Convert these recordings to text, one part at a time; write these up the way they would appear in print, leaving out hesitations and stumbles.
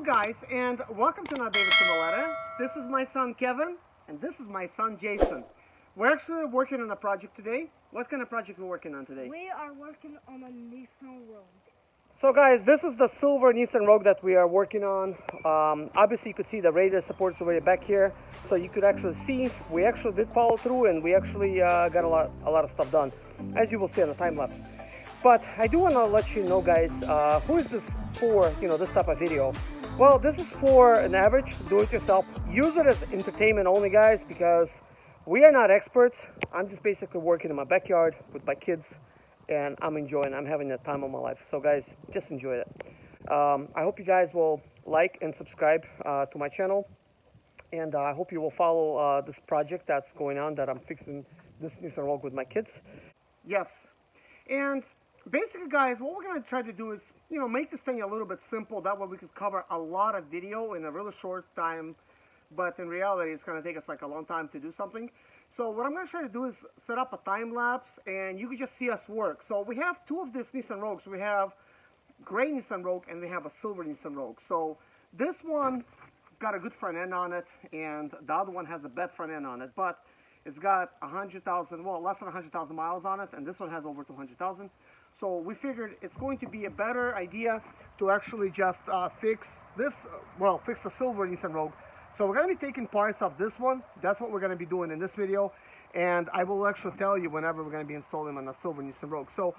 guys, and welcome to AWD Zimaleta. This is my son Kevin, and this is my son Jason. We're actually working on a project today. What kind of project are we working on today? We are working on a Nissan Rogue. So guys, this is the silver Nissan Rogue that we are working on. Obviously you could see the radiator supports over back here, so you could actually see we actually did follow through, and we actually got a lot of stuff done, as you will see on the time lapse. But I do want to let you know, guys, who is this for, this type of video. Well, this is for an average do-it-yourself. Use it as entertainment only, guys, because we are not experts. I'm just basically working in my backyard with my kids, and I'm having the time of my life. So guys, just enjoy it. I hope you guys will like and subscribe to my channel, and I hope you will follow this project that's going on, that I'm fixing this Nissan Rogue with my kids. Yes, and basically, guys, what we're going to try to do is, make this thing a little bit simple. That way we could cover a lot of video in a really short time, but in reality, it's going to take us like a long time to do something. So what I'm going to try to do is set up a time lapse, and you can just see us work. So we have two of these Nissan Rogues. We have gray Nissan Rogue, and we have a silver Nissan Rogue. So this one got a good front end on it, and the other one has a bad front end on it, but it's got 100,000, well, less than 100,000 miles on it, and this one has over 200,000. So we figured it's going to be a better idea to actually just fix the silver Nissan Rogue. So we're going to be taking parts of this one. That's what we're going to be doing in this video, and I will actually tell you whenever we're going to be installing on a silver Nissan Rogue. So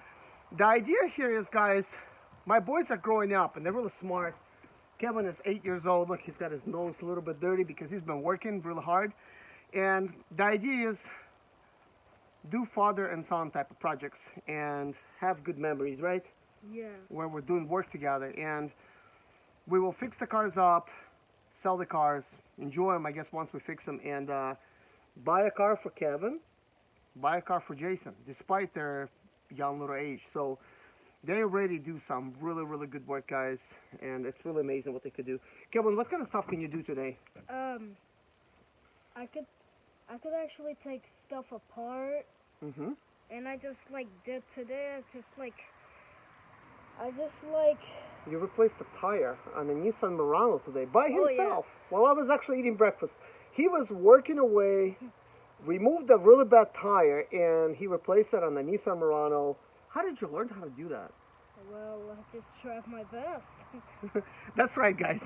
the idea here is, guys, my boys are growing up, and they're really smart. Kevin is 8 years old. Look, he's got his nose a little bit dirty because he's been working really hard. And the idea is do father and son type of projects and have good memories, right? Yeah. Where we're doing work together, and we will fix the cars up, sell the cars, enjoy them, I guess, once we fix them, and buy a car for Kevin, buy a car for Jason, despite their young little age. So they already do some really, really good work, guys, and it's really amazing what they could do. Kevin, what kind of stuff can you do today? I could actually take stuff apart, and I just did today. You replaced the tire on a Nissan Murano today by himself. While I was actually eating breakfast. He was working away, removed a really bad tire, and he replaced it on the Nissan Murano. How did you learn how to do that? Well, I just tried my best. That's right, guys.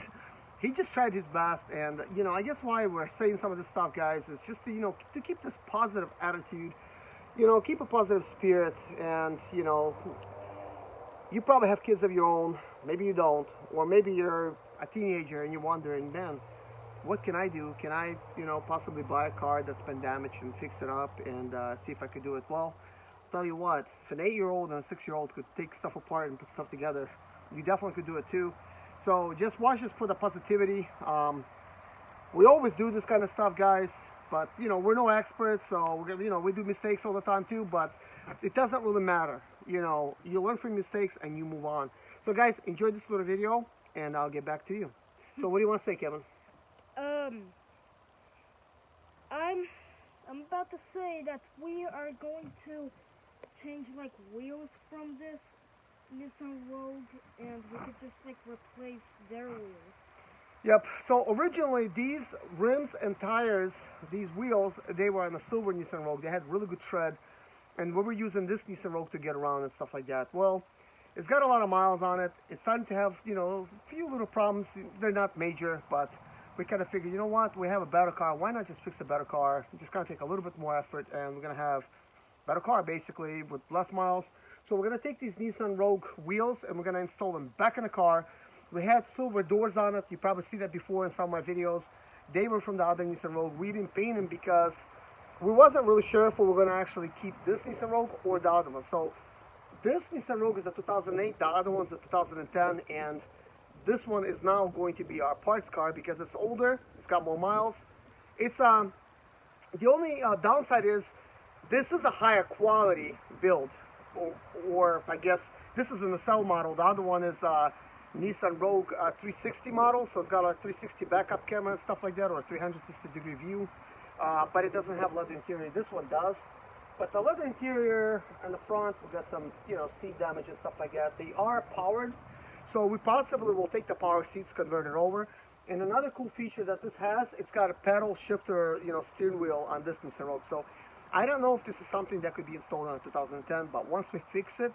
He just tried his best, and I guess why we're saying some of this stuff, guys, is just to to keep this positive attitude, keep a positive spirit, and you probably have kids of your own, maybe you don't, or maybe you're a teenager and you're wondering, man, what can I do? Can I possibly buy a car that's been damaged and fix it up and see if I could do it? Well, I'll tell you what, if an 8-year-old and a 6-year-old could take stuff apart and put stuff together, you definitely could do it too. So just watch us for the positivity. We always do this kind of stuff, guys, but we're no experts, so we do mistakes all the time too, but it doesn't really matter. You learn from mistakes and you move on. So guys, enjoy this little video, and I'll get back to you. So what do you want to say, Kevin? I'm about to say that we are going to change wheels from this Nissan Rogue, and we could just replace their wheels. Yep, so originally these rims and tires, these wheels, they were on a silver Nissan Rogue. They had really good tread, and we were using this Nissan Rogue to get around and stuff like that. Well, it's got a lot of miles on it. It's starting to have, a few little problems. They're not major, but we kind of figured, we have a better car. Why not just fix a better car? It's just going to take a little bit more effort, and we're going to have a better car, basically, with less miles. So we're going to take these Nissan Rogue wheels, and we're going to install them back in the car. We had silver doors on it. You probably see that before in some of my videos. They were from the other Nissan Rogue. We didn't paint them because we wasn't really sure if we were going to actually keep this Nissan Rogue or the other one. So this Nissan Rogue is a 2008, the other one's a 2010, and this one is now going to be our parts car because it's older, it's got more miles. It's the only downside is this is a higher quality build. Or I guess this is an SL model. The other one is Nissan Rogue 360 model, so it's got a 360 backup camera and stuff like that, or a 360-degree view, but it doesn't have leather interior. This one does, but the leather interior and the front, we've got some, seat damage and stuff like that. They are powered, So we possibly will take the power seats, convert it over. And another cool feature that this has, it's got a pedal shifter, steering wheel on this Nissan Rogue. So I don't know if this is something that could be installed on a 2010, but once we fix it,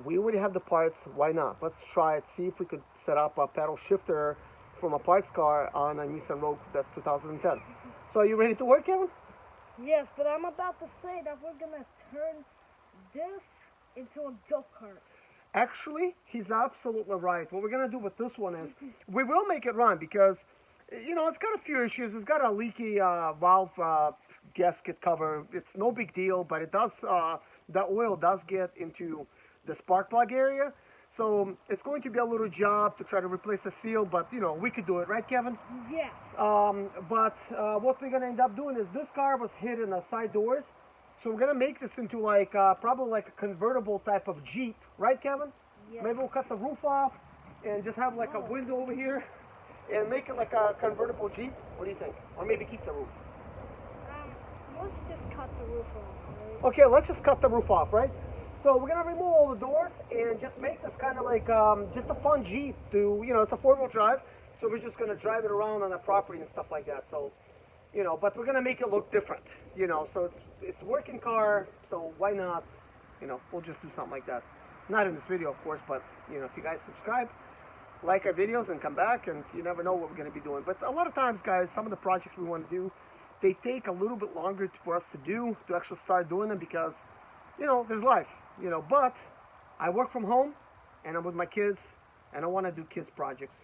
we already have the parts. Why not? Let's try it. See if we could set up a pedal shifter from a parts car on a Nissan Rogue that's 2010. So are you ready to work, Kevin? Yes, but I'm about to say that we're gonna turn this into a go-kart. Actually, he's absolutely right. What we're going to do with this one is we will make it run because, it's got a few issues. It's got a leaky valve gasket cover. It's no big deal, but it does, the oil does get into the spark plug area. So it's going to be a little job to try to replace the seal, but, we could do it, right, Kevin? Yeah. But what we're going to end up doing is this car was hit in the side doors. So we're going to make this into probably like a convertible type of Jeep, right, Kevin? Yes. Maybe we'll cut the roof off and just have like a window over here and make it like a convertible Jeep. What do you think? Or maybe keep the roof. Let's just cut the roof off, right? Okay, let's just cut the roof off, right? So we're going to remove all the doors and just make this kind of like just a fun Jeep to, it's a four-wheel drive. So we're just going to drive it around on the property and stuff like that. So, but we're going to make it look different, so it's a working car, so why not, we'll just do something like that. Not in this video, of course, but, if you guys subscribe, like our videos, and come back, and you never know what we're going to be doing. But a lot of times, guys, some of the projects we want to do, they take a little bit longer for us to do, to actually start doing them because, there's life, but I work from home, and I'm with my kids, and I want to do kids projects.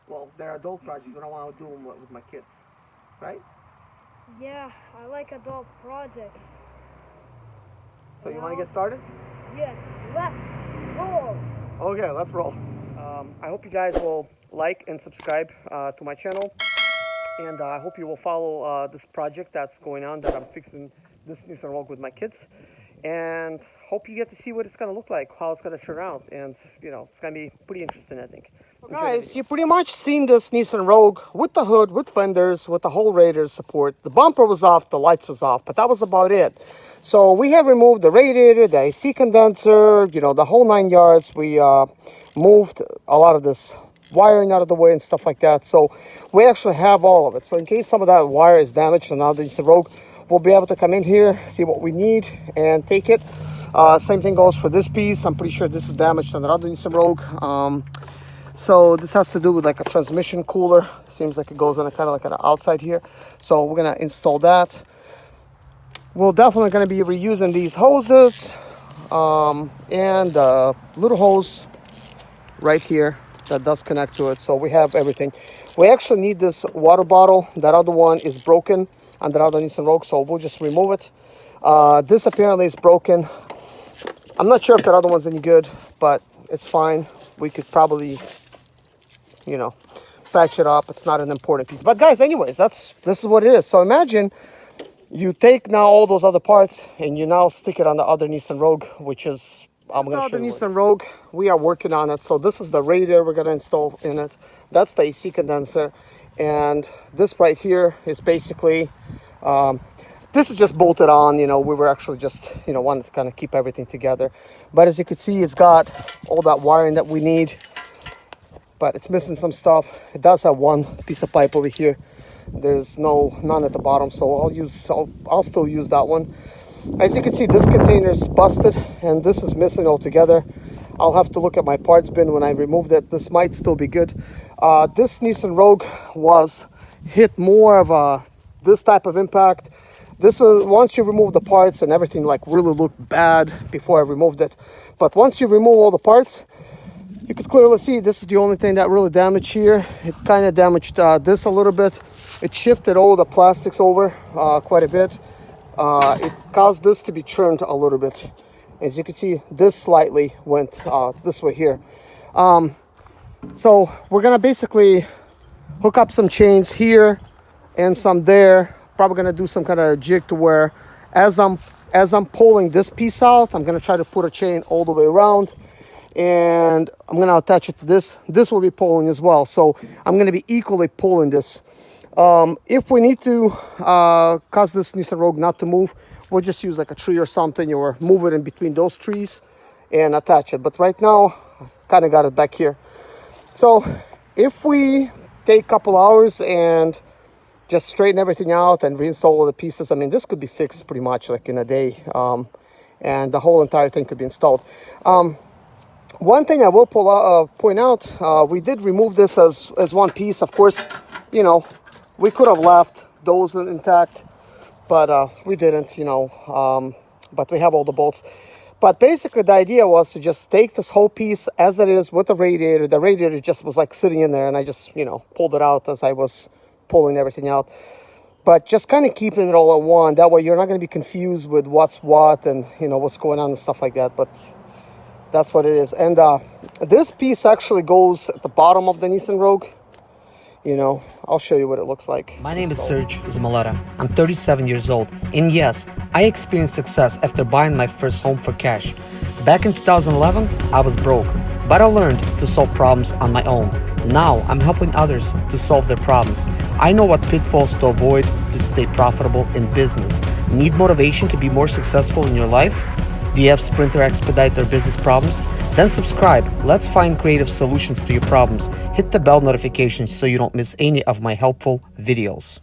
Well, they're adult projects, but I want to do them with my kids. Right? Yeah, I like adult projects. So you want to get started? Yes, let's roll. Okay, let's roll. I hope you guys will like and subscribe to my channel. And I hope you will follow this project that's going on, that I'm fixing this Nissan Rogue with my kids. And hope you get to see what it's going to look like, how it's going to turn out. And, it's going to be pretty interesting, I think. Guys, you pretty much seen this Nissan Rogue with the hood, with fenders, with the whole radiator support. The bumper was off, the lights was off, but that was about it. So we have removed the radiator, the AC condenser, the whole 9 yards. We moved a lot of this wiring out of the way and stuff like that. So we actually have all of it. So in case some of that wire is damaged on the Nissan Rogue, we'll be able to come in here, see what we need, and take it. Same thing goes for this piece. I'm pretty sure this is damaged on the other Nissan Rogue. So this has to do with like a transmission cooler. Seems like it goes on a kind of like on the outside here. So we're gonna install that. We're definitely gonna be reusing these hoses and a little hose right here that does connect to it. So we have everything. We actually need this water bottle. That other one is broken on the other Nissan Rogue, so we'll just remove it. This apparently is broken. I'm not sure if that other one's any good, but it's fine. We could probably, patch it up. It's not an important piece. But guys, anyways, this is what it is. So imagine you take now all those other parts and you now stick it on the other Nissan Rogue, which is, I'm going to show you. The Nissan Rogue, we are working on it. So this is the radiator we're going to install in it. That's the AC condenser. And this right here is basically, this is just bolted on. We were actually just, wanted to kind of keep everything together. But as you can see, it's got all that wiring that we need. But it's missing some stuff. It does have one piece of pipe over here. There's none at the bottom, so I'll still use that one. As you can see, this container is busted and this is missing altogether. I'll have to look at my parts bin when I removed it. This might still be good. This Nissan Rogue was hit more of this type of impact. This is once you remove the parts, and everything like really looked bad before I removed it. But once you remove all the parts, you could clearly see this is the only thing that really damaged here. It kind of damaged this a little bit. It shifted all the plastics over quite a bit. It caused this to be turned a little bit. As you can see, this slightly went this way here. So we're gonna basically hook up some chains here and some there. Probably gonna do some kind of jig to where as I'm pulling this piece out, I'm gonna try to put a chain all the way around. And I'm going to attach it to this. This will be pulling as well. So I'm going to be equally pulling this. If we need to cause this Nissan Rogue not to move, we'll just use like a tree or something, or move it in between those trees and attach it. But right now, kind of got it back here. So if we take a couple hours and just straighten everything out and reinstall all the pieces, I mean, this could be fixed pretty much like in a day, and the whole entire thing could be installed. One thing I will point out, we did remove this as one piece. Of course, you know, we could have left those intact, but we didn't, you know, but we have all the bolts. But basically the idea was to just take this whole piece as it is with the radiator. The radiator just was like sitting in there, and I just, you know, pulled it out as I was pulling everything out. But just kind of keeping it all at one. That way you're not going to be confused with what's what and, you know, what's going on and stuff like that. But that's what it is. And this piece actually goes at the bottom of the Nissan Rogue. You know, I'll show you what it looks like. My name is Serge Zimaleta. I'm 37 years old. And yes, I experienced success after buying my first home for cash. Back in 2011, I was broke, but I learned to solve problems on my own. Now, I'm helping others to solve their problems. I know what pitfalls to avoid to stay profitable in business. Need motivation to be more successful in your life? Do you have Sprint or Expedite or business problems? Then subscribe. Let's find creative solutions to your problems. Hit the bell notification so you don't miss any of my helpful videos.